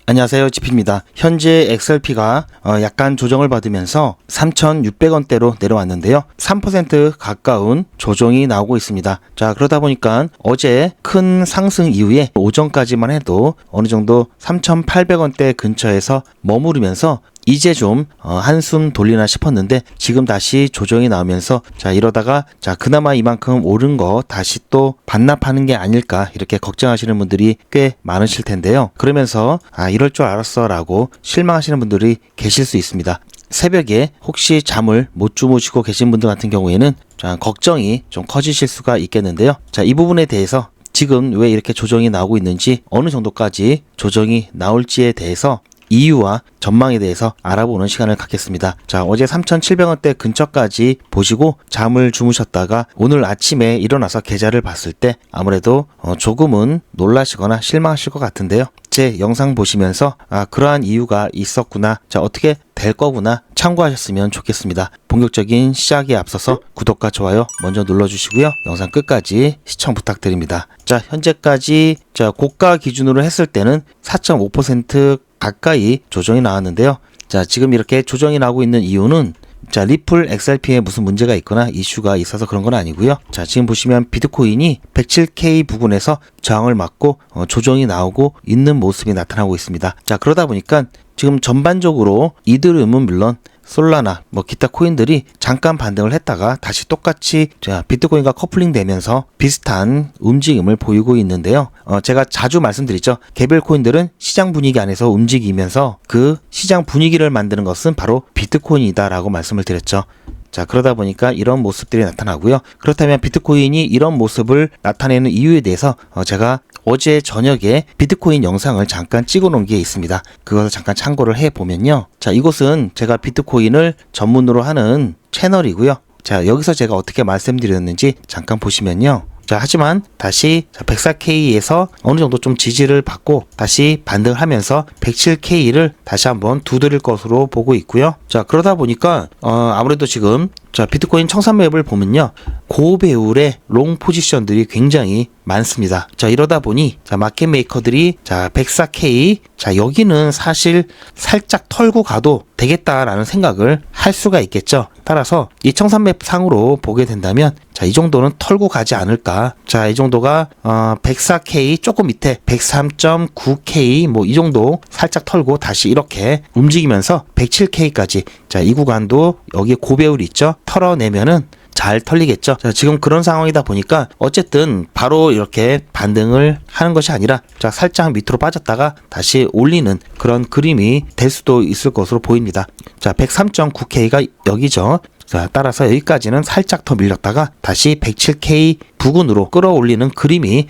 안녕하세요, 지피입니다. 현재 XRP가 약간 조정을 받으면서 3,600원대로 내려왔는데요. 3% 가까운 조정이 나오고 있습니다. 자, 그러다 보니까 어제 큰 상승 이후에 오전까지만 해도 어느 정도 3,800원대 근처에서 머무르면서 이제 좀 한숨 돌리나 싶었는데 지금 다시 조정이 나오면서 자, 이러다가 자, 그나마 이만큼 오른 거 다시 또 반납하는 게 아닐까 이렇게 걱정하시는 분들이 꽤 많으실 텐데요. 그러면서 이럴 줄 알았어 라고 실망하시는 분들이 계실 수 있습니다. 새벽에 혹시 잠을 못 주무시고 계신 분들 같은 경우에는 자, 걱정이 좀 커지실 수가 있겠는데요. 자, 이 부분에 대해서 지금 왜 이렇게 조정이 나오고 있는지, 어느 정도까지 조정이 나올지에 대해서 이유와 전망에 대해서 알아보는 시간을 갖겠습니다. 자, 어제 3,700원대 근처까지 보시고 잠을 주무셨다가 오늘 아침에 일어나서 계좌를 봤을 때 아무래도 조금은 놀라시거나 실망하실 것 같은데요. 제 영상 보시면서 그러한 이유가 있었구나, 자, 어떻게 될 거구나 참고하셨으면 좋겠습니다. 본격적인 시작에 앞서서 구독과 좋아요 먼저 눌러주시고요. 영상 끝까지 시청 부탁드립니다. 자, 현재까지 고가 기준으로 했을 때는 4.5% 가까이 조정이 나왔는데요. 자, 지금 이렇게 조정이 나오고 있는 이유는 자, 리플 XRP에 무슨 문제가 있거나 이슈가 있어서 그런 건 아니고요. 자, 지금 보시면 비트코인이 107K 부근에서 저항을 맞고 조정이 나오고 있는 모습이 나타나고 있습니다. 자, 그러다 보니까 지금 전반적으로 이더리움은 물론 솔라나 기타 코인들이 잠깐 반등을 했다가 다시 똑같이 비트코인과 커플링 되면서 비슷한 움직임을 보이고 있는데요. 제가 자주 말씀드리죠. 개별 코인들은 시장 분위기 안에서 움직이면서 그 시장 분위기를 만드는 것은 바로 비트코인이다 라고 말씀을 드렸죠. 자, 그러다 보니까 이런 모습들이 나타나고요. 그렇다면 비트코인이 이런 모습을 나타내는 이유에 대해서 제가 어제 저녁에 비트코인 영상을 잠깐 찍어 놓은 게 있습니다. 그것을 잠깐 참고를 해보면요. 자, 이곳은 제가 비트코인을 전문으로 하는 채널이고요. 자, 여기서 제가 어떻게 말씀드렸는지 잠깐 보시면요. 자, 하지만 다시 104K에서 어느 정도 좀 지지를 받고 다시 반등을 하면서 107K를 다시 한번 두드릴 것으로 보고 있고요. 자, 그러다 보니까 아무래도 지금 비트코인 청산맵을 보면요, 고배율의 롱 포지션들이 굉장히 많습니다. 자, 이러다 보니 마켓 메이커들이 104K 여기는 사실 살짝 털고 가도 되겠다라는 생각을 할 수가 있겠죠. 따라서 이 청산맵 상으로 보게 된다면 이 정도는 털고 가지 않을까. 자, 이 정도가 104K 조금 밑에 103.9K 이 정도 살짝 털고 다시 이렇게 움직이면서 107K까지 이 구간도 여기 고배율이 있죠. 털어내면은 잘 털리겠죠. 자, 지금 그런 상황이다 보니까 어쨌든 바로 이렇게 반등을 하는 것이 아니라 살짝 밑으로 빠졌다가 다시 올리는 그런 그림이 될 수도 있을 것으로 보입니다. 자, 103.9K가 여기죠. 자, 따라서 여기까지는 살짝 더 밀렸다가 다시 107K 부근으로 끌어올리는 그림이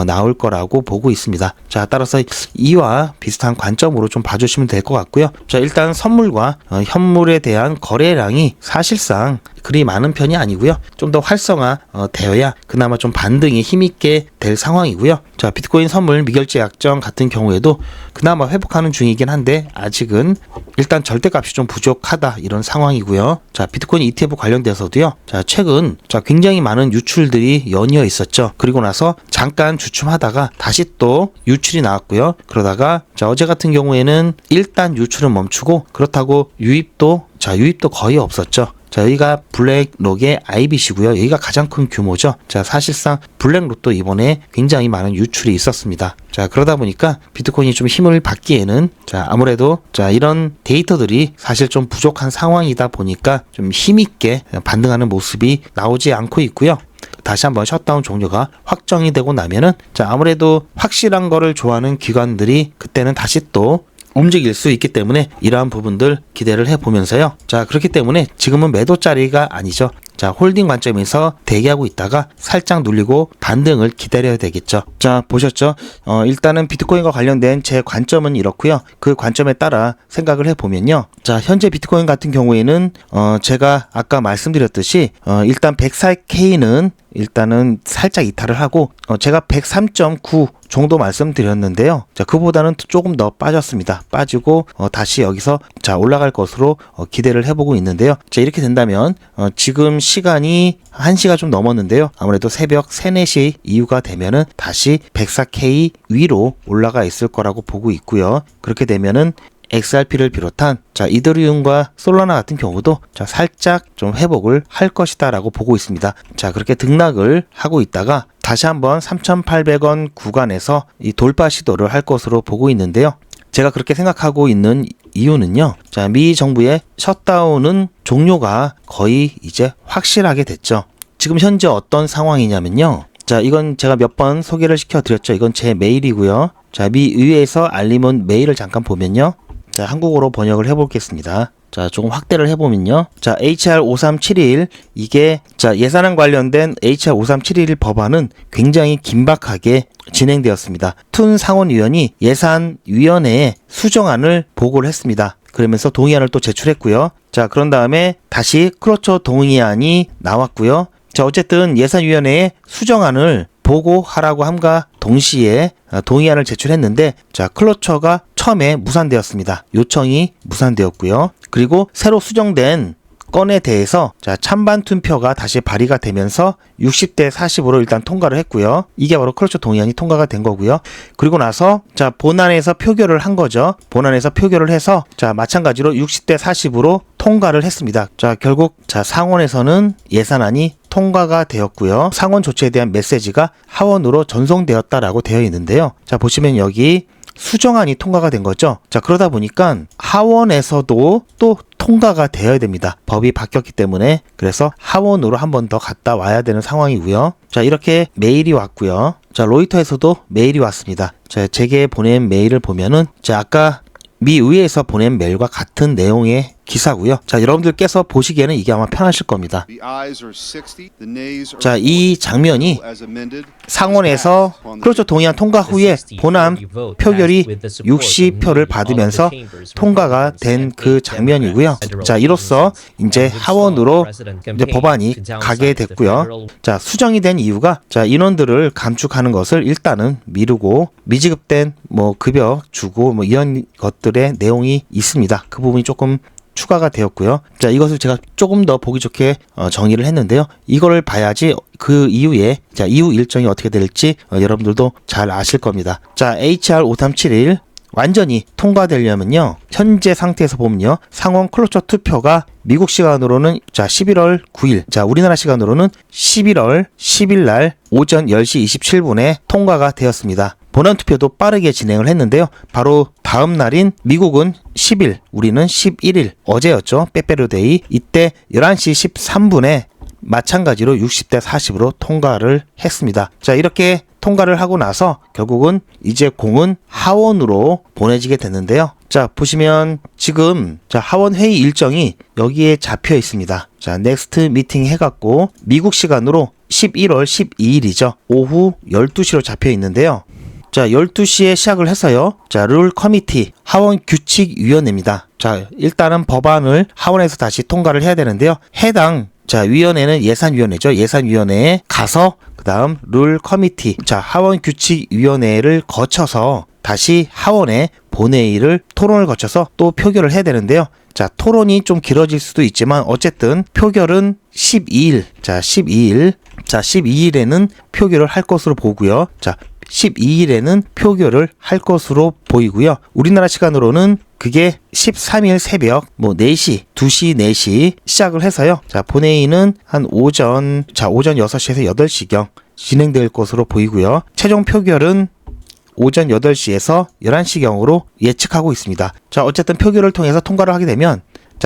나올 거라고 보고 있습니다. 자, 따라서 이와 비슷한 관점으로 좀 봐주시면 될 것 같고요. 자, 일단 선물과 현물에 대한 거래량이 사실상 그리 많은 편이 아니고요. 좀 더 활성화 되어야 그나마 좀 반등이 힘있게 될 상황이고요. 자, 비트코인 선물 미결제 약정 같은 경우에도 그나마 회복하는 중이긴 한데 아직은 일단 절대값이 좀 부족하다 이런 상황이고요. 자, 비트코인 ETF 관련돼서도요. 자, 최근 굉장히 많은 유출들이 연이어 있었죠. 그리고 나서 잠깐 주춤하다가 다시 또 유출이 나왔고요. 그러다가 어제 같은 경우에는 일단 유출은 멈추고 그렇다고 유입도 거의 없었죠. 자, 여기가 블랙록의 IBC고요. 여기가 가장 큰 규모죠. 자, 사실상 블랙록도 이번에 굉장히 많은 유출이 있었습니다. 자, 그러다 보니까 비트코인이 좀 힘을 받기에는 아무래도 이런 데이터들이 사실 좀 부족한 상황이다 보니까 좀 힘있게 반등하는 모습이 나오지 않고 있고요. 다시 한번 셧다운 종료가 확정이 되고 나면은 아무래도 확실한 거를 좋아하는 기관들이 그때는 다시 또 움직일 수 있기 때문에 이러한 부분들 기대를 해보면서요. 자, 그렇기 때문에 지금은 매도 자리가 아니죠. 자, 홀딩 관점에서 대기하고 있다가 살짝 눌리고 반등을 기다려야 되겠죠. 자, 보셨죠? 일단은 비트코인과 관련된 제 관점은 이렇고요. 그 관점에 따라 생각을 해보면요. 자, 현재 비트코인 같은 경우에는 제가 아까 말씀드렸듯이 일단 104K는 일단은 살짝 이탈을 하고 제가 103.9 정도 말씀드렸는데요. 자, 그보다는 조금 더 빠졌습니다. 빠지고 다시 여기서 올라갈 것으로 기대를 해보고 있는데요. 자, 이렇게 된다면 지금 시간이 1시가 좀 넘었는데요. 아무래도 새벽 3, 4시 이후가 되면은 다시 104K 위로 올라가 있을 거라고 보고 있고요. 그렇게 되면은 XRP를 비롯한 이더리움과 솔라나 같은 경우도 살짝 좀 회복을 할 것이다 라고 보고 있습니다. 그렇게 등락을 하고 있다가 다시 한번 3,800원 구간에서 이 돌파 시도를 할 것으로 보고 있는데요. 제가 그렇게 생각하고 있는 이유는요. 미 정부의 셧다운은 종료가 거의 이제 확실하게 됐죠. 지금 현재 어떤 상황이냐면요. 이건 제가 몇 번 소개를 시켜드렸죠. 이건 제 메일이고요. 미 의회에서 알림 온 메일을 잠깐 보면요. 한국어로 번역을 해보겠습니다. 조금 확대를 해보면요. HR 5371 이게 예산안 관련된 HR 5371 법안은 굉장히 긴박하게 진행되었습니다. 툰 상원의원이 예산위원회에 수정안을 보고를 했습니다. 그러면서 동의안을 또 제출했고요. 그런 다음에 다시 클로처 동의안이 나왔고요. 어쨌든 예산위원회에 수정안을 보고하라고 함과 동시에 동의안을 제출했는데 클로처가 처음에 무산되었습니다. 요청이 무산되었고요. 그리고 새로 수정된 건에 대해서 찬반 투표가 다시 발의가 되면서 60대 40으로 일단 통과를 했고요. 이게 바로 클로처 동의안이 통과가 된 거고요. 그리고 나서 본안에서 표결을 한 거죠. 본안에서 표결을 해서 마찬가지로 60대 40으로 통과를 했습니다. 결국 상원에서는 예산안이 통과가 되었고요. 상원 조치에 대한 메시지가 하원으로 전송되었다라고 되어 있는데요. 보시면 여기 수정안이 통과가 된 거죠. 그러다 보니까 하원에서도 또 통과가 되어야 됩니다. 법이 바뀌었기 때문에. 그래서 하원으로 한 번 더 갔다 와야 되는 상황이고요. 이렇게 메일이 왔고요. 로이터에서도 메일이 왔습니다. 제게 보낸 메일을 보면은 아까 미 의회에서 보낸 메일과 같은 내용의 기사고요. 여러분들께서 보시기에는 이게 아마 편하실 겁니다. 이 장면이 상원에서 클로처 동의안 통과 후에 본안 표결이 60표를 받으면서 통과가 된 그 장면이고요. 이로써 이제 하원으로 이제 법안이 가게 됐고요. 수정이 된 이유가 인원들을 감축하는 것을 일단은 미루고 미지급된 급여 주고 이런 것들의 내용이 있습니다. 그 부분이 조금 추가가 되었고요. 이것을 제가 조금 더 보기 좋게 정의를 했는데요. 이거를 봐야지 그 이후에 이후 일정이 어떻게 될지 여러분들도 잘 아실 겁니다. HR 5371 완전히 통과되려면요. 현재 상태에서 보면요. 상원 클로처 투표가 미국 시간으로는 11월 9일, 우리나라 시간으로는 11월 10일 날 오전 10시 27분에 통과가 되었습니다. 본안 투표도 빠르게 진행을 했는데요. 바로 다음 날인 미국은 10일, 우리는 11일, 어제였죠. 빼빼로데이. 이때 11시 13분에 마찬가지로 60대 40으로 통과를 했습니다. 이렇게 통과를 하고 나서 결국은 이제 공은 하원으로 보내지게 됐는데요. 보시면 지금 하원 회의 일정이 여기에 잡혀 있습니다. 넥스트 미팅 해갖고 미국 시간으로 11월 12일이죠. 오후 12시로 잡혀 있는데요. 12시에 시작을 해서요. 룰 커미티, 하원 규칙위원회입니다. 일단은 법안을 하원에서 다시 통과를 해야 되는데요. 해당 위원회는 예산위원회죠. 예산위원회에 가서 그 다음 룰 커미티, 하원 규칙위원회를 거쳐서 다시 하원에 본회의를 토론을 거쳐서 또 표결을 해야 되는데요. 토론이 좀 길어질 수도 있지만 어쨌든 표결은 12일, 12일에는 표결을 할 것으로 보고요. 12일에는 표결을 할 것으로 보이고요. 우리나라 시간으로는 그게 13일 새벽 4시, 2시, 4시 시작을 해서요. 본회의는 한 오전 6시에서 8시경 진행될 것으로 보이고요. 최종 표결은 오전 8시에서 11시경으로 예측하고 있습니다. 어쨌든 표결을 통해서 통과를 하게 되면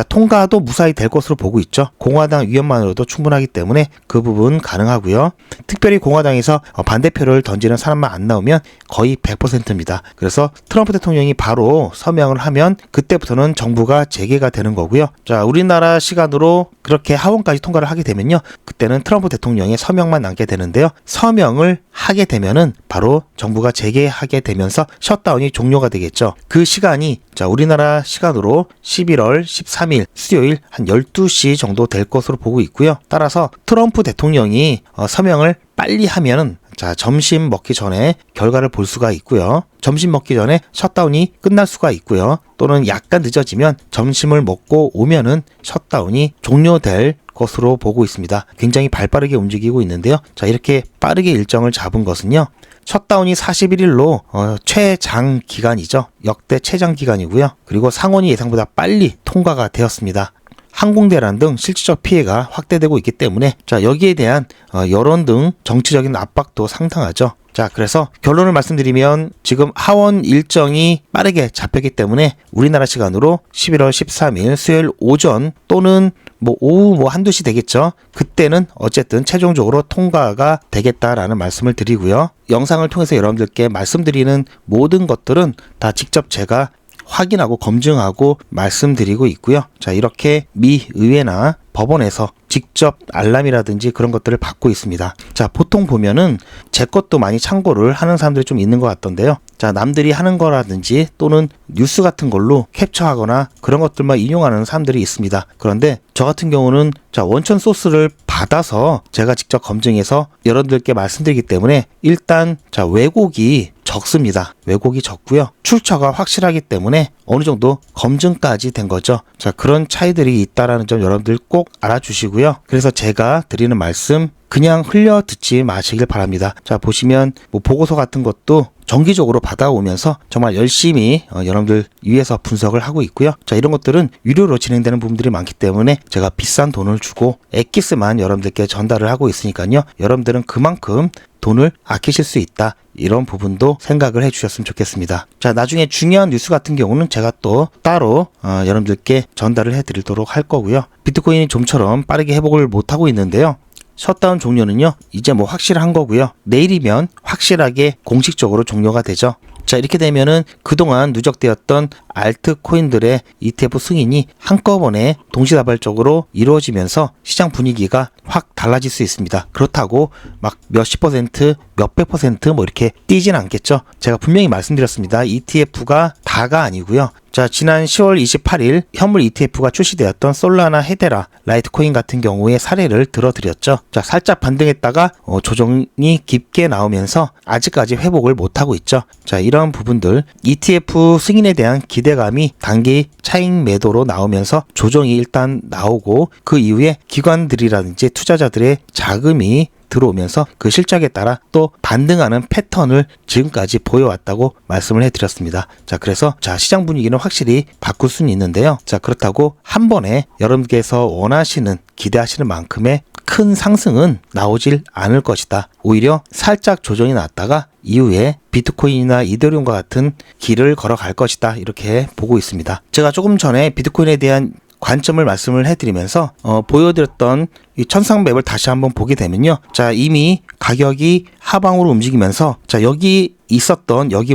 통과도 무사히 될 것으로 보고 있죠. 공화당 위원만으로도 충분하기 때문에 그 부분 가능하고요. 특별히 공화당에서 반대표를 던지는 사람만 안 나오면 거의 100%입니다. 그래서 트럼프 대통령이 바로 서명을 하면 그때부터는 정부가 재개가 되는 거고요. 우리나라 시간으로 그렇게 하원까지 통과를 하게 되면요. 그때는 트럼프 대통령의 서명만 남게 되는데요. 서명을 하게 되면은 바로 정부가 재개하게 되면서 셧다운이 종료가 되겠죠. 그 시간이 우리나라 시간으로 11월 13일 수요일 한 12시 정도 될 것으로 보고 있고요. 따라서 트럼프 대통령이 서명을 빨리 하면은 자, 점심 먹기 전에 결과를 볼 수가 있고요. 점심 먹기 전에 셧다운이 끝날 수가 있고요. 또는 약간 늦어지면 점심을 먹고 오면은 셧다운이 종료될 것으로 보고 있습니다. 굉장히 발빠르게 움직이고 있는데요. 자, 이렇게 빠르게 일정을 잡은 것은요. 셧다운이 41일로 최장 기간이죠. 역대 최장 기간이고요. 그리고 상원이 예상보다 빨리 통과가 되었습니다. 항공대란 등 실질적 피해가 확대되고 있기 때문에 자, 여기에 대한 여론 등 정치적인 압박도 상당하죠. 자, 그래서 결론을 말씀드리면 지금 하원 일정이 빠르게 잡혔기 때문에 우리나라 시간으로 11월 13일 수요일 오전 또는 오후 한두 시 되겠죠. 그때는 어쨌든 최종적으로 통과가 되겠다라는 말씀을 드리고요. 영상을 통해서 여러분들께 말씀드리는 모든 것들은 다 직접 제가 확인하고 검증하고 말씀드리고 있고요. 자, 이렇게 미 의회나 법원에서 직접 알람이라든지 그런 것들을 받고 있습니다. 자, 보통 보면은 제 것도 많이 참고를 하는 사람들이 좀 있는 것 같던데요. 자, 남들이 하는 거라든지 또는 뉴스 같은 걸로 캡처하거나 그런 것들만 인용하는 사람들이 있습니다. 그런데 저 같은 경우는 자, 원천 소스를 받아서 제가 직접 검증해서 여러분들께 말씀드리기 때문에 일단 자, 왜곡이 적습니다. 왜곡이 적고요. 출처가 확실하기 때문에 어느 정도 검증까지 된 거죠. 자, 그런 차이들이 있다라는 점 여러분들 꼭 알아주시고요. 그래서 제가 드리는 말씀 그냥 흘려 듣지 마시길 바랍니다. 자, 보시면 보고서 같은 것도 정기적으로 받아오면서 정말 열심히 여러분들 위해서 분석을 하고 있고요. 자, 이런 것들은 유료로 진행되는 부분들이 많기 때문에 제가 비싼 돈을 주고 엑기스만 여러분들께 전달을 하고 있으니까요. 여러분들은 그만큼 돈을 아끼실 수 있다. 이런 부분도 생각을 해주셨으면 좋겠습니다. 자, 나중에 중요한 뉴스 같은 경우는 제가 또 따로 여러분들께 전달을 해드리도록 할 거고요. 비트코인이 좀처럼 빠르게 회복을 못하고 있는데요. 셧다운 종료는요, 이제 확실한 거고요. 내일이면 확실하게 공식적으로 종료가 되죠. 자, 이렇게 되면은 그동안 누적되었던 알트코인들의 ETF 승인이 한꺼번에 동시다발적으로 이루어지면서 시장 분위기가 확 달라질 수 있습니다. 그렇다고 막 몇십 퍼센트, 몇백 퍼센트 이렇게 뛰진 않겠죠. 제가 분명히 말씀드렸습니다. ETF가 다가 아니고요. 자, 지난 10월 28일 현물 ETF가 출시되었던 솔라나, 헤데라, 라이트코인 같은 경우의 사례를 들어드렸죠. 자, 살짝 반등했다가 조정이 깊게 나오면서 아직까지 회복을 못하고 있죠. 자, 이런 부분들 ETF 승인에 대한 기대감이 단기 차익 매도로 나오면서 조정이 일단 나오고 그 이후에 기관들이라든지 투자자들의 자금이 들어오면서 그 실적에 따라 또 반등하는 패턴을 지금까지 보여왔다고 말씀을 해드렸습니다. 자, 그래서 자, 시장 분위기는 확실히 바꿀 수는 있는데요. 자, 그렇다고 한 번에 여러분께서 원하시는 기대하시는 만큼의 큰 상승은 나오질 않을 것이다. 오히려 살짝 조정이 났다가 이후에 비트코인이나 이더리움과 같은 길을 걸어갈 것이다. 이렇게 보고 있습니다. 제가 조금 전에 비트코인에 대한 관점을 말씀을 해드리면서 보여드렸던 이 천상맵을 다시 한번 보게 되면요. 자, 이미 가격이 하방으로 움직이면서 자, 여기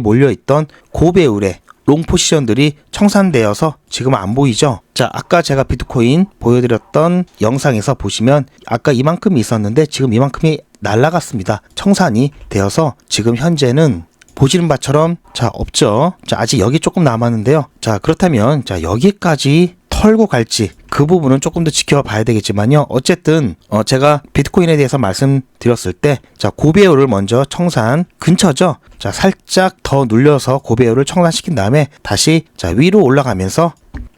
몰려있던 고배율의 롱 포지션들이 청산되어서 지금 안 보이죠. 자, 아까 제가 비트코인 보여드렸던 영상에서 보시면 아까 이만큼이 있었는데 지금 이만큼이 날아갔습니다. 청산이 되어서 지금 현재는 보시는 바처럼 자, 없죠. 자, 아직 여기 조금 남았는데요. 자, 그렇다면 자, 여기까지 털고 갈지 그 부분은 조금 더 지켜봐야 되겠지만요. 어쨌든 제가 비트코인에 대해서 말씀드렸을 때 자, 고배율을 먼저 청산 근처죠. 자, 살짝 더 눌려서 고배율을 청산시킨 다음에 다시 자, 위로 올라가면서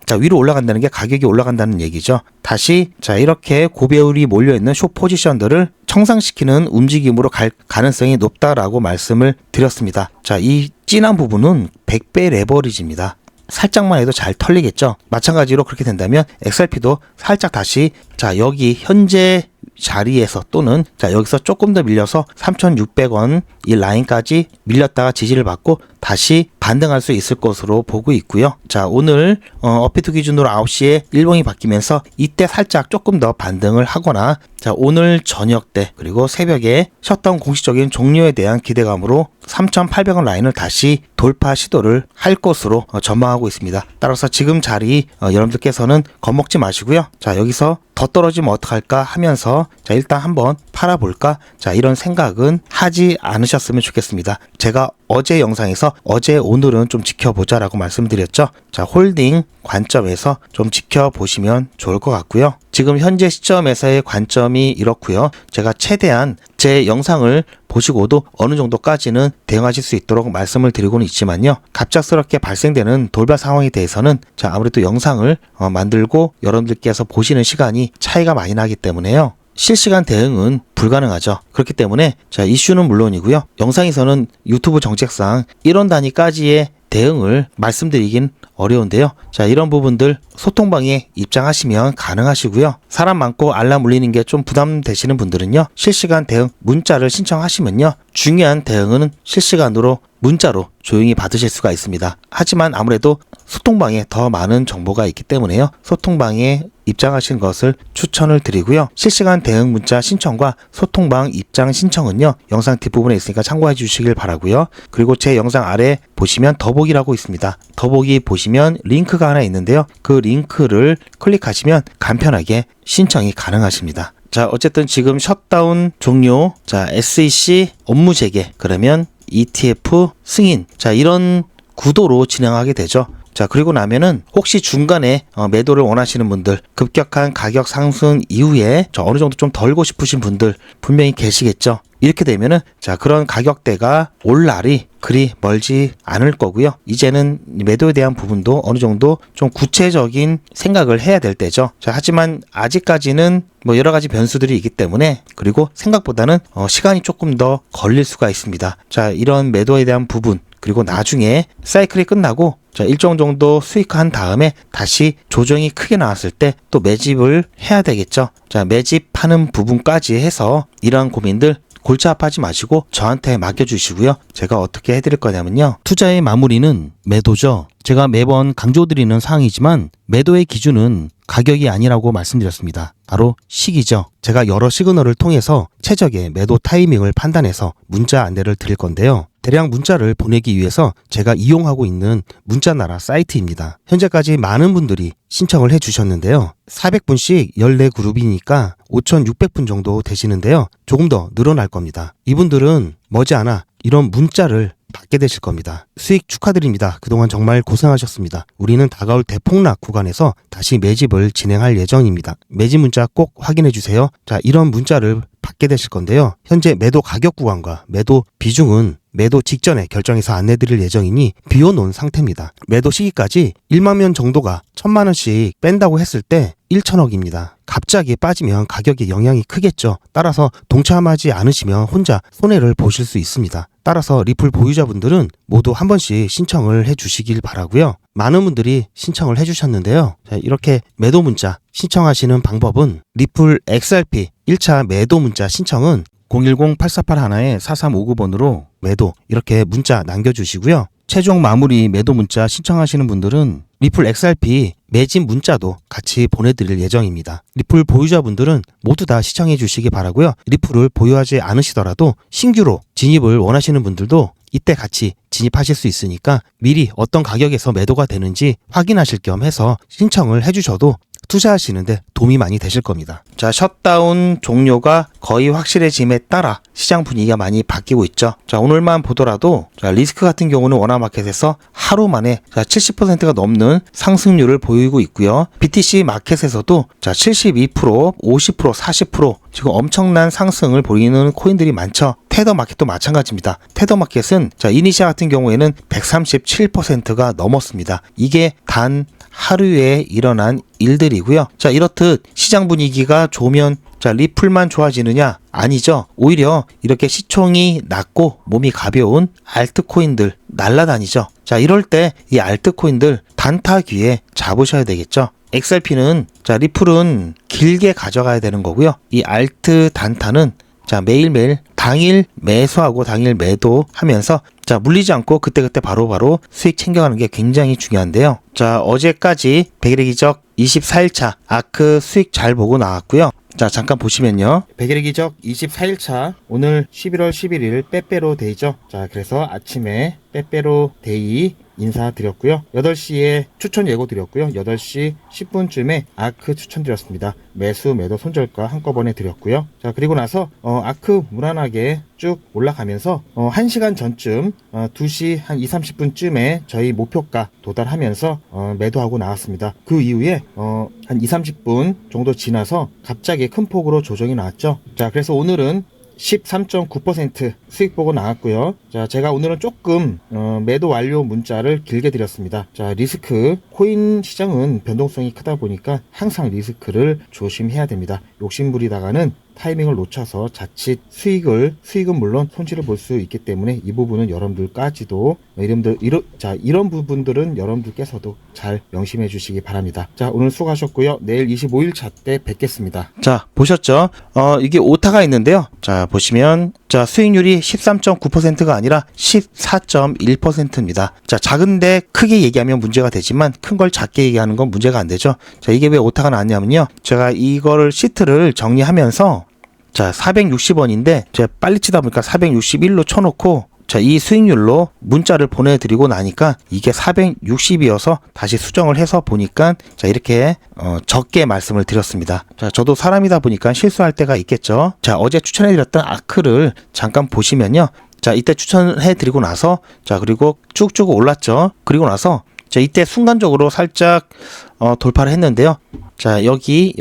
자, 위로 올라간다는 게 가격이 올라간다는 얘기죠. 다시 자, 이렇게 고배율이 몰려있는 숏 포지션들을 청산시키는 움직임으로 갈 가능성이 높다라고 말씀을 드렸습니다. 자, 이 진한 부분은 100배 레버리지입니다. 살짝만 해도 잘 털리겠죠. 마찬가지로 그렇게 된다면 XRP도 살짝 다시 자, 여기 현재 자리에서 또는 자, 여기서 조금 더 밀려서 3,600원 이 라인까지 밀렸다가 지지를 받고 다시 반등할 수 있을 것으로 보고 있고요. 자, 오늘 업비트 기준으로 9시에 일봉이 바뀌면서 이때 살짝 조금 더 반등을 하거나 자, 오늘 저녁 때 그리고 새벽에 셧다운 공식적인 종료에 대한 기대감으로 3,800원 라인을 다시 돌파 시도를 할 것으로 전망하고 있습니다. 따라서 지금 자리 여러분들께서는 겁먹지 마시고요. 자, 여기서 더 떨어지면 어떡할까 하면서 자, 일단 한번 팔아볼까? 자, 이런 생각은 하지 않으셨으면 좋겠습니다. 제가 어제 영상에서 어제 오늘은 좀 지켜보자라고 말씀드렸죠. 자, 홀딩 관점에서 좀 지켜보시면 좋을 것 같고요. 지금 현재 시점에서의 관점이 이렇고요. 제가 최대한 제 영상을 보시고도 어느 정도까지는 대응하실 수 있도록 말씀을 드리고는 있지만요. 갑작스럽게 발생되는 돌발 상황에 대해서는 자, 아무래도 영상을 만들고 여러분들께서 보시는 시간이 차이가 많이 나기 때문에요. 실시간 대응은 불가능하죠. 그렇기 때문에 자, 이슈는 물론이고요. 영상에서는 유튜브 정책상 1원 단위까지의 대응을 말씀드리긴 어려운데요. 자, 이런 부분들 소통방에 입장하시면 가능하시고요. 사람 많고 알람 울리는 게 좀 부담되시는 분들은요. 실시간 대응 문자를 신청하시면요. 중요한 대응은 실시간으로 문자로 조용히 받으실 수가 있습니다. 하지만 아무래도 소통방에 더 많은 정보가 있기 때문에요. 소통방에 입장하신 것을 추천을 드리고요. 실시간 대응 문자 신청과 소통방 입장 신청은요. 영상 뒷부분에 있으니까 참고해 주시길 바라고요. 그리고 제 영상 아래 보시면 더보기라고 있습니다. 더보기 보시면 링크가 하나 있는데요. 그 링크를 클릭하시면 간편하게 신청이 가능하십니다. 자, 어쨌든 지금 셧다운 종료, 자, SEC 업무 재개, 그러면 ETF 승인, 자, 이런 구도로 진행하게 되죠. 자, 그리고 나면은 혹시 중간에 매도를 원하시는 분들, 급격한 가격 상승 이후에 어느 정도 좀 덜고 싶으신 분들 분명히 계시겠죠. 이렇게 되면은 자, 그런 가격대가 올 날이 그리 멀지 않을 거고요. 이제는 매도에 대한 부분도 어느 정도 좀 구체적인 생각을 해야 될 때죠. 자, 하지만 아직까지는 뭐 여러 가지 변수들이 있기 때문에, 그리고 생각보다는 시간이 조금 더 걸릴 수가 있습니다. 자, 이런 매도에 대한 부분, 그리고 나중에 사이클이 끝나고 자, 일정 정도 수익한 다음에 다시 조정이 크게 나왔을 때 또 매집을 해야 되겠죠. 자, 매집하는 부분까지 해서 이러한 고민들 골치 아파하지 마시고 저한테 맡겨주시고요. 제가 어떻게 해드릴 거냐면요. 투자의 마무리는 매도죠. 제가 매번 강조드리는 사항이지만 매도의 기준은 가격이 아니라고 말씀드렸습니다. 바로 시기죠. 제가 여러 시그널을 통해서 최적의 매도 타이밍을 판단해서 문자 안내를 드릴 건데요. 대량 문자를 보내기 위해서 제가 이용하고 있는 문자나라 사이트입니다. 현재까지 많은 분들이 신청을 해주셨는데요. 400분씩 14그룹이니까 5,600분 정도 되시는데요. 조금 더 늘어날 겁니다. 이분들은 머지않아 이런 문자를 받게 되실 겁니다. 수익 축하드립니다. 그동안 정말 고생하셨습니다. 우리는 다가올 대폭락 구간에서 다시 매집을 진행할 예정입니다. 매집 문자 꼭 확인해 주세요. 자, 이런 문자를 받게 되실 건데요. 현재 매도 가격 구간과 매도 비중은 매도 직전에 결정해서 안내드릴 예정이니 비워놓은 상태입니다. 매도 시기까지 1만 명 정도가 1,000만 원씩 뺀다고 했을 때 1,000억입니다. 갑자기 빠지면 가격에 영향이 크겠죠. 따라서 동참하지 않으시면 혼자 손해를 보실 수 있습니다. 따라서 리플 보유자분들은 모두 한 번씩 신청을 해주시길 바라고요. 많은 분들이 신청을 해주셨는데요. 자, 이렇게 매도 문자 신청하시는 방법은 리플 XRP 1차 매도 문자 신청은 010-8481-4359번으로 매도 이렇게 문자 남겨주시고요. 최종 마무리 매도 문자 신청하시는 분들은 리플 XRP 매집 문자도 같이 보내드릴 예정입니다. 리플 보유자분들은 모두 다 시청해 주시기 바라고요. 리플을 보유하지 않으시더라도 신규로 진입을 원하시는 분들도 이때 같이 진입하실 수 있으니까 미리 어떤 가격에서 매도가 되는지 확인하실 겸 해서 신청을 해주셔도 투자하시는데 도움이 많이 되실 겁니다. 자, 셧다운 종료가 거의 확실해짐에 따라 시장 분위기가 많이 바뀌고 있죠. 자, 오늘만 보더라도 자, 리스크 같은 경우는 워낙마켓에서 하루 만에 70%가 넘는 상승률을 보이고 있고요. BTC 마켓에서도 자, 72%, 50%, 40% 지금 엄청난 상승을 보이는 코인들이 많죠. 테더마켓도 마찬가지입니다. 테더마켓은 자, 이니시아 같은 경우에는 137%가 넘었습니다. 이게 단 하루에 일어난 일들이고요. 자, 이렇듯 시장 분위기가 좋으면 자, 리플만 좋아지느냐? 아니죠. 오히려 이렇게 시총이 낮고 몸이 가벼운 알트코인들 날아다니죠. 자, 이럴 때 이 알트코인들 단타 기회 잡으셔야 되겠죠. XRP는 자, 리플은 길게 가져가야 되는 거고요. 이 알트 단타는 자, 매일매일 당일 매수하고 당일 매도하면서 자, 물리지 않고 그때그때 바로바로 수익 챙겨가는 게 굉장히 중요한데요. 자, 어제까지 백일의 기적 24일차 아크 수익 잘 보고 나왔고요. 자, 잠깐 보시면요. 백일의 기적 24일차 오늘 11월 11일 빼빼로 데이죠. 자, 그래서 아침에 빼빼로 데이 인사드렸고요. 8시에 추천 예고 드렸고요. 8시 10분쯤에 아크 추천드렸습니다. 매수 매도 손절가 한꺼번에 드렸고요. 자, 그리고 나서 아크 무난하게 쭉 올라가면서 1시간 전쯤 2시 한 2, 30분쯤에 저희 목표가 도달하면서 매도하고 나왔습니다. 그 이후에 한 2, 30분 정도 지나서 갑자기 큰 폭으로 조정이 나왔죠. 자, 그래서 오늘은 13.9% 수익 보고 나왔고요. 자, 제가 오늘은 조금 매도 완료 문자를 길게 드렸습니다. 자, 리스크 코인 시장은 변동성이 크다 보니까 항상 리스크를 조심해야 됩니다. 욕심부리다가는 타이밍을 놓쳐서 자칫 수익은 물론 손실을 볼 수 있기 때문에 이 부분은 여러분들까지도 이런 부분들은 여러분들께서도 잘 명심해 주시기 바랍니다. 자, 오늘 수고하셨고요. 내일 25일차 때 뵙겠습니다. 자, 보셨죠? 이게 오타가 있는데요. 자, 보시면 자, 수익률이 13.9%가 아니라 14.1%입니다. 자, 작은데 크게 얘기하면 문제가 되지만 큰 걸 작게 얘기하는 건 문제가 안 되죠. 자, 이게 왜 오타가 났냐면요. 제가 이거를 시트를 정리하면서 자, 460원인데 제가 빨리 치다 보니까 461로 쳐놓고 자, 이 수익률로 문자를 보내드리고 나니까 이게 460이어서 다시 수정을 해서 보니까 자, 이렇게 적게 말씀을 드렸습니다. 자, 저도 사람이다 보니까 실수할 때가 있겠죠. 자, 어제 추천해드렸던 아크를 잠깐 보시면요. 자, 이때 추천해드리고 나서 자, 그리고 쭉쭉 올랐죠. 그리고 나서 자, 이때 순간적으로 살짝 돌파를 했는데요. 자, 여기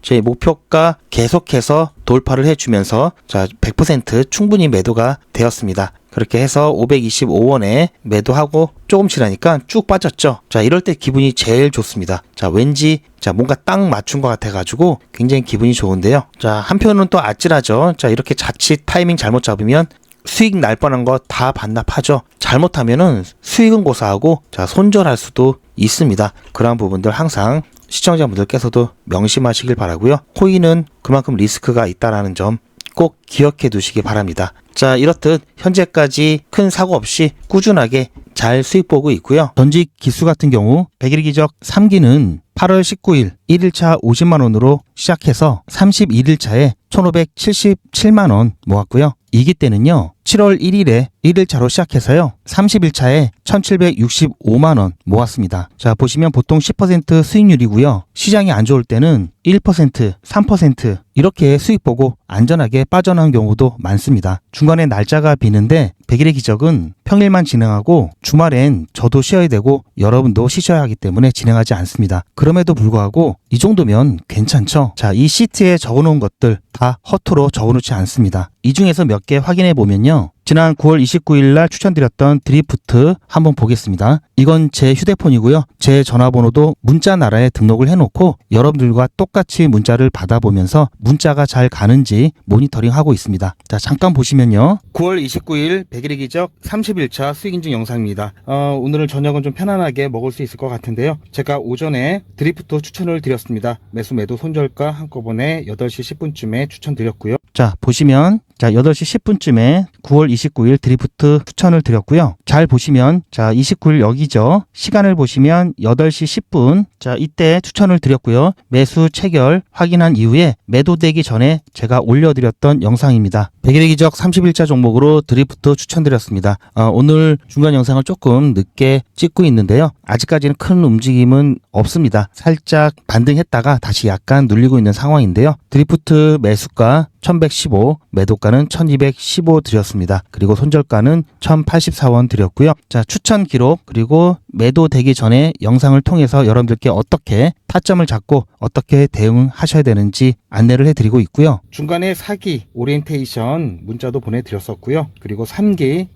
제 목표가 계속해서 돌파를 해주면서 자, 100% 충분히 매도가 되었습니다. 그렇게 해서 525원에 매도하고 조금 지나니까 쭉 빠졌죠. 자, 이럴 때 기분이 제일 좋습니다. 자, 왠지 자, 뭔가 딱 맞춘 것 같아가지고 굉장히 기분이 좋은데요. 자, 한편은 또 아찔하죠. 자, 이렇게 자칫 타이밍 잘못 잡으면 수익 날 뻔한 거 다 반납하죠. 잘못하면은 수익은 고사하고 자, 손절할 수도 있습니다. 그러한 부분들 항상 시청자분들께서도 명심하시길 바라고요. 코인은 그만큼 리스크가 있다라는 점 꼭 기억해 두시기 바랍니다. 자, 이렇듯 현재까지 큰 사고 없이 꾸준하게 잘 수익 보고 있고요. 전직 기수 같은 경우 100일 기적 3기는 8월 19일 1일차 50만원으로 시작해서 31일차에 1577만원 모았고요. 2기 때는요 7월 1일에 1일차로 시작해서요 30일차에 1765만원 모았습니다. 자, 보시면 보통 10% 수익률이고요. 시장이 안 좋을 때는 1%, 3% 이렇게 수익 보고 안전하게 빠져나온 경우도 많습니다. 중간에 날짜가 비는데 100일의 기적은 평일만 진행하고 주말엔 저도 쉬어야 되고 여러분도 쉬셔야 하기 때문에 진행하지 않습니다. 그럼에도 불구하고 이 정도면 괜찮죠? 자, 이 시트에 적어놓은 것들 다 허투루 적어놓지 않습니다. 이 중에서 몇 개 확인해 보면요. 지난 9월 29일 날 추천드렸던 드리프트 한번 보겠습니다. 이건 제 휴대폰이고요. 제 전화번호도 문자 나라에 등록을 해놓고 여러분들과 똑같이 문자를 받아보면서 문자가 잘 가는지 모니터링하고 있습니다. 자, 잠깐 보시면요. 9월 29일 100일의 기적 30일차 수익인증 영상입니다. 오늘은 저녁은 좀 편안하게 먹을 수 있을 것 같은데요. 제가 오전에 드리프트 추천을 드렸습니다. 매수 매도 손절가 한꺼번에 8시 10분쯤에 추천드렸고요. 자, 보시면 자, 8시 10분쯤에 9월 29일 드리프트 추천을 드렸고요. 잘 보시면 자, 29일 여기죠. 시간을 보시면 8시 10분 자, 이때 추천을 드렸고요. 매수 체결 확인한 이후에 매도되기 전에 제가 올려드렸던 영상입니다. 100일의 기적 30일차 종목으로 드리프트 추천드렸습니다. 오늘 중간 영상을 조금 늦게 찍고 있는데요. 아직까지는 큰 움직임은 없습니다. 살짝 반등했다가 다시 약간 눌리고 있는 상황인데요. 드리프트 매수가 1115, 매도가는 1215 드렸습니다. 그리고 손절가는 1084원 드렸고요. 자, 추천 기록 그리고 매도되기 전에 영상을 통해서 여러분들께 어떻게 타점을 잡고 어떻게 대응하셔야 되는지 안내를 해드리고 있고요. 중간에 4기 오리엔테이션 문자도 보내드렸었고요. 그리고 3기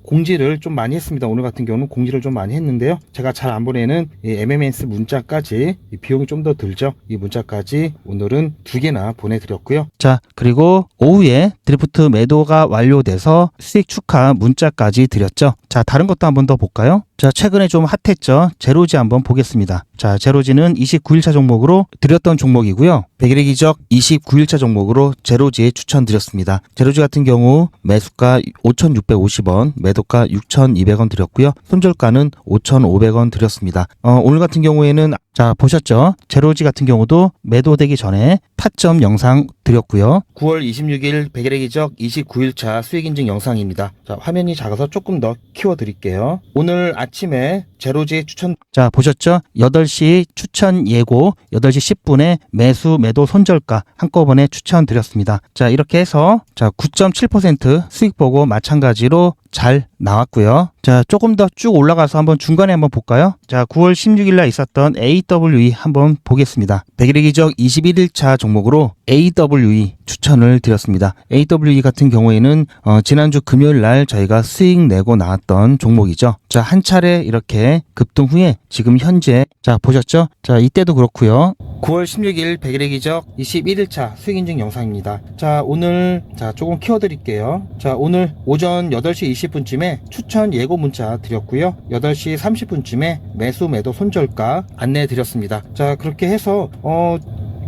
공지를 좀 많이 했습니다. 오늘 같은 경우는 공지를 좀 많이 했는데요. 제가 잘 안 보내는 이 MMS 문자까지 이 비용이 좀 더 들죠. 이 문자까지 오늘은 2개나 보내드렸고요. 자, 그리고 오후에 드리프트 매도가 완료돼서 수익 축하 문자까지 드렸죠. 자, 다른 것도 한번 더 볼까요? 자, 최근에 좀 핫했죠. 제로지 한번 보겠습니다. 자, 제로지는 29일차 종목으로 드렸던 종목이고요. 100일의 기적 29일차 종목으로 제로지에 추천드렸습니다. 제로지 같은 경우 매수가 5,650원, 매도가 6,200원 드렸고요. 손절가는 5,500원 드렸습니다. 오늘 같은 경우에는 자, 보셨죠? 제로지 같은 경우도 매도되기 전에 타점 영상 드렸고요. 9월 26일 100일의 기적 29일차 수익인증 영상입니다. 자, 화면이 작아서 조금 더 키워드릴게요. 오늘 아침 아침에 제로지 추천. 자, 보셨죠? 8시 추천 예고, 8시 10분에 매수 매도 손절가 한꺼번에 추천드렸습니다. 자, 이렇게 해서 자 9.7% 수익 보고 마찬가지로 잘 나왔고요. 자, 조금 더 쭉 올라가서 한번 중간에 한번 볼까요? 자, 9월 16일 날 있었던 AWE 한번 보겠습니다. 100일의 기적 21일차 종목으로 AWE 추천을 드렸습니다. AWE 같은 경우에는 지난주 금요일 날 저희가 수익 내고 나왔던 종목이죠. 자, 한 차례 이렇게 급등 후에 지금 현재 자, 보셨죠? 자, 이때도 그렇고요. 9월 16일 100일의 기적 21일차 수익 인증 영상입니다. 자, 오늘 자 조금 키워드릴게요. 자, 오늘 오전 8시 20분쯤에 추천 예고 문자 드렸고요. 8시 30분쯤에 매수 매도 손절가 안내 드렸습니다. 자, 그렇게 해서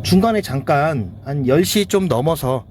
중간에 잠깐 한 10시 좀 넘어서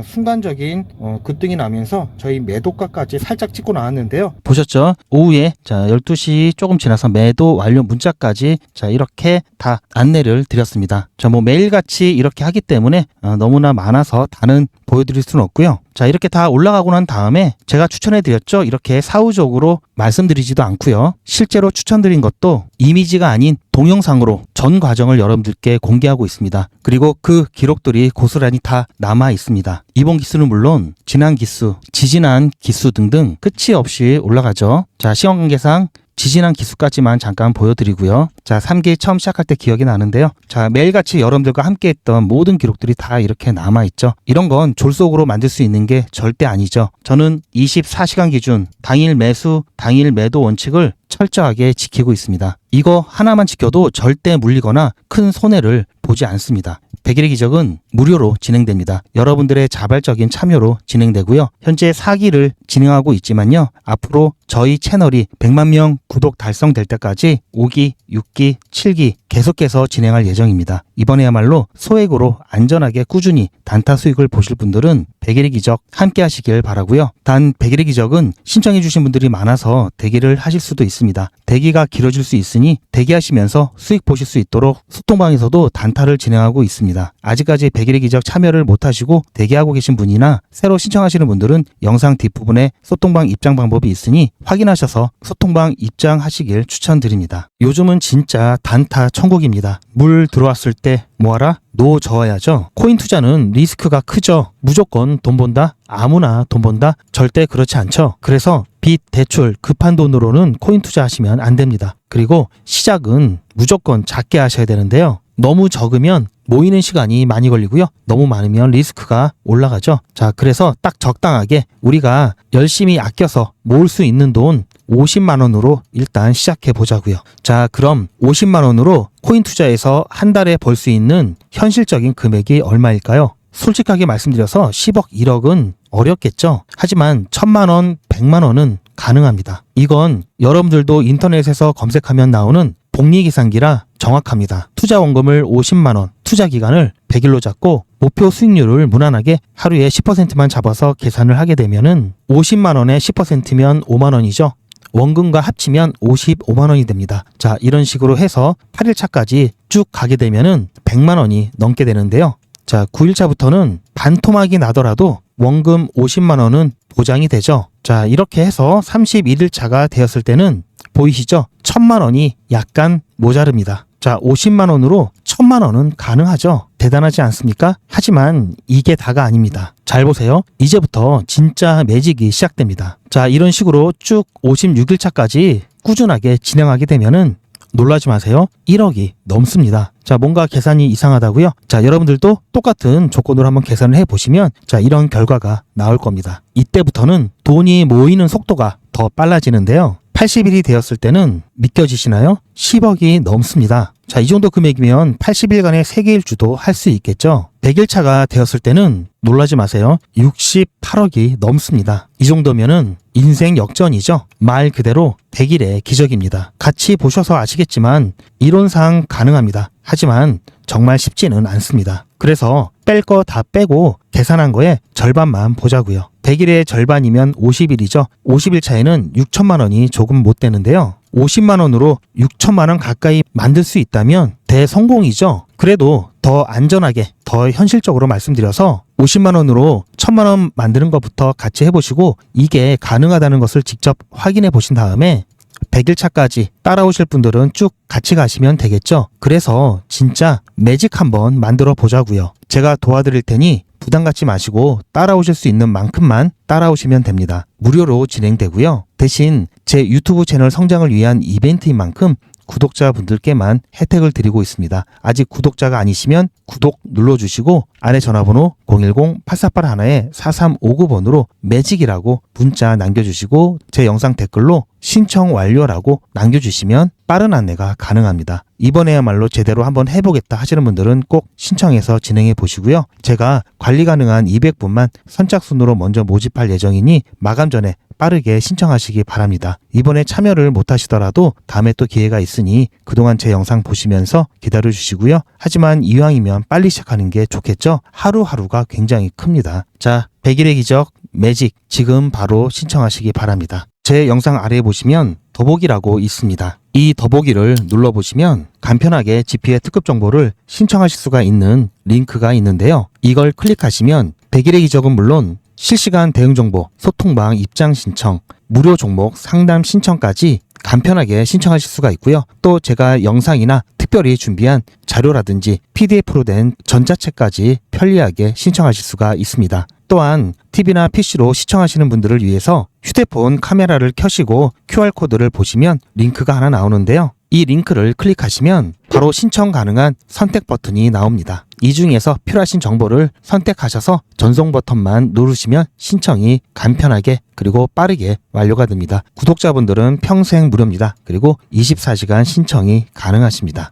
순간적인 급등이 나면서 저희 매도가까지 살짝 찍고 나왔는데요. 보셨죠? 오후에 자 12시 조금 지나서 매도 완료 문자까지 자 이렇게 다 안내를 드렸습니다. 자, 뭐 매일같이 이렇게 하기 때문에 너무나 많아서 다는 보여드릴 수는 없고요. 자, 이렇게 다 올라가고 난 다음에 제가 추천해 드렸죠. 이렇게 사후적으로 말씀드리지도 않고요. 실제로 추천드린 것도 이미지가 아닌 동영상으로 전 과정을 여러분들께 공개하고 있습니다. 그리고 그 기록들이 고스란히 다 남아 있습니다. 이번 기수는 물론 지난 기수, 지지난 기수 등등 끝이 없이 올라가죠. 자, 시간 관계상 지지난 기수까지만 잠깐 보여드리고요. 자, 3기 처음 시작할 때 기억이 나는데요. 자, 매일같이 여러분들과 함께 했던 모든 기록들이 다 이렇게 남아있죠. 이런 건 졸속으로 만들 수 있는 게 절대 아니죠. 저는 24시간 기준 당일 매수, 당일 매도 원칙을 철저하게 지키고 있습니다. 이거 하나만 지켜도 절대 물리거나 큰 손해를 보지 않습니다. 100일의 기적은 무료로 진행됩니다. 여러분들의 자발적인 참여로 진행되고요. 현재 4기를 진행하고 있지만요. 앞으로 저희 채널이 100만 명 구독 달성될 때까지 5기, 6기, 7기 계속해서 진행할 예정입니다. 이번에야말로 소액으로 안전하게 꾸준히 단타 수익을 보실 분들은 100일의 기적 함께 하시길 바라고요. 단 100일의 기적은 신청해 주신 분들이 많아서 대기를 하실 수도 있습니다. 대기가 길어질 수 있으니 대기하시면서 수익 보실 수 있도록 소통방에서도 단타를 진행하고 있습니다. 아직까지 100일의 기적 참여를 못하시고 대기하고 계신 분이나 새로 신청하시는 분들은 영상 뒷부분에 소통방 입장 방법이 있으니 확인하셔서 소통방 입장하시길 추천드립니다. 요즘은 진짜 단타 천국입니다. 물 들어왔을 때 뭐하라? 노 저어야죠. 코인 투자는 리스크가 크죠. 무조건 돈 번다? 아무나 돈 번다? 절대 그렇지 않죠. 그래서 빚, 대출, 급한 돈으로는 코인 투자하시면 안 됩니다. 그리고 시작은 무조건 작게 하셔야 되는데요. 너무 적으면 모이는 시간이 많이 걸리고요. 너무 많으면 리스크가 올라가죠. 자, 그래서 딱 적당하게 우리가 열심히 아껴서 모을 수 있는 돈 50만 원으로 일단 시작해 보자고요. 자, 그럼 50만 원으로 코인 투자에서 한 달에 벌 수 있는 현실적인 금액이 얼마일까요? 솔직하게 말씀드려서 10억, 1억은 어렵겠죠. 하지만 1000만 원, 100만 원은 가능합니다. 이건 여러분들도 인터넷에서 검색하면 나오는 복리계산기라 정확합니다. 투자 원금을 50만 원, 투자 기간을 100일로 잡고 목표 수익률을 무난하게 하루에 10%만 잡아서 계산을 하게 되면은 50만 원에 10%면 5만 원이죠. 원금과 합치면 55만 원이 됩니다. 자, 이런 식으로 해서 8일차까지 쭉 가게 되면은 100만 원이 넘게 되는데요. 자, 9일차부터는 반토막이 나더라도 원금 50만 원은 보장이 되죠. 자, 이렇게 해서 31일차가 되었을 때는 보이시죠? 1000만 원이 약간 모자릅니다. 자, 50만 원으로 1000만 원은 가능하죠. 대단하지 않습니까? 하지만 이게 다가 아닙니다. 잘 보세요. 이제부터 진짜 매직이 시작됩니다. 자, 이런 식으로 쭉 56일차까지 꾸준하게 진행하게 되면은 놀라지 마세요. 1억이 넘습니다. 자, 뭔가 계산이 이상하다고요? 자, 여러분들도 똑같은 조건으로 한번 계산을 해보시면 자, 이런 결과가 나올 겁니다. 이때부터는 돈이 모이는 속도가 더 빨라지는데요. 80일이 되었을 때는 믿겨지시나요? 10억이 넘습니다. 자, 이 정도 금액이면 80일간의 세계일주도 할 수 있겠죠. 100일차가 되었을 때는 놀라지 마세요. 68억이 넘습니다. 이 정도면은 인생 역전이죠. 말 그대로 100일의 기적입니다. 같이 보셔서 아시겠지만 이론상 가능합니다. 하지만 정말 쉽지는 않습니다. 그래서 뺄 거 다 빼고 계산한 거에 절반만 보자고요. 100일의 절반이면 50일이죠. 50일 차에는 6천만 원이 조금 못 되는데요. 50만 원으로 6천만 원 가까이 만들 수 있다면 대성공이죠. 그래도 더 안전하게, 더 현실적으로 말씀드려서 50만 원으로 1000만 원 만드는 것부터 같이 해보시고 이게 가능하다는 것을 직접 확인해 보신 다음에 100일차까지 따라오실 분들은 쭉 같이 가시면 되겠죠. 그래서 진짜 매직 한번 만들어 보자고요. 제가 도와드릴 테니 부담 갖지 마시고 따라오실 수 있는 만큼만 따라오시면 됩니다. 무료로 진행되고요. 대신 제 유튜브 채널 성장을 위한 이벤트인 만큼 구독자분들께만 혜택을 드리고 있습니다. 아직 구독자가 아니시면 구독 눌러주시고 안에 전화번호 010-8481-4359번으로 매직이라고 문자 남겨주시고 제 영상 댓글로 신청 완료라고 남겨주시면 빠른 안내가 가능합니다. 이번에야말로 제대로 한번 해보겠다 하시는 분들은 꼭 신청해서 진행해 보시고요. 제가 관리 가능한 200분만 선착순으로 먼저 모집할 예정이니 마감 전에 빠르게 신청하시기 바랍니다. 이번에 참여를 못하시더라도 다음에 또 기회가 있으니 그동안 제 영상 보시면서 기다려 주시고요. 하지만 이왕이면 빨리 시작하는 게 좋겠죠? 하루하루가 굉장히 큽니다. 자, 100일의 기적 매직 지금 바로 신청하시기 바랍니다. 제 영상 아래에 보시면 더보기라고 있습니다. 이 더보기를 눌러보시면 간편하게 GP의 특급 정보를 신청하실 수가 있는 링크가 있는데요. 이걸 클릭하시면 100일의 기적은 물론 실시간 대응 정보, 소통방 입장 신청, 무료 종목 상담 신청까지 간편하게 신청하실 수가 있고요. 또 제가 영상이나 특별히 준비한 자료라든지 PDF로 된 전자책까지 편리하게 신청하실 수가 있습니다. 또한 TV나 PC로 시청하시는 분들을 위해서 휴대폰 카메라를 켜시고 QR코드를 보시면 링크가 하나 나오는데요. 이 링크를 클릭하시면 바로 신청 가능한 선택 버튼이 나옵니다. 이 중에서 필요하신 정보를 선택하셔서 전송 버튼만 누르시면 신청이 간편하게 그리고 빠르게 완료가 됩니다. 구독자분들은 평생 무료입니다. 그리고 24시간 신청이 가능하십니다.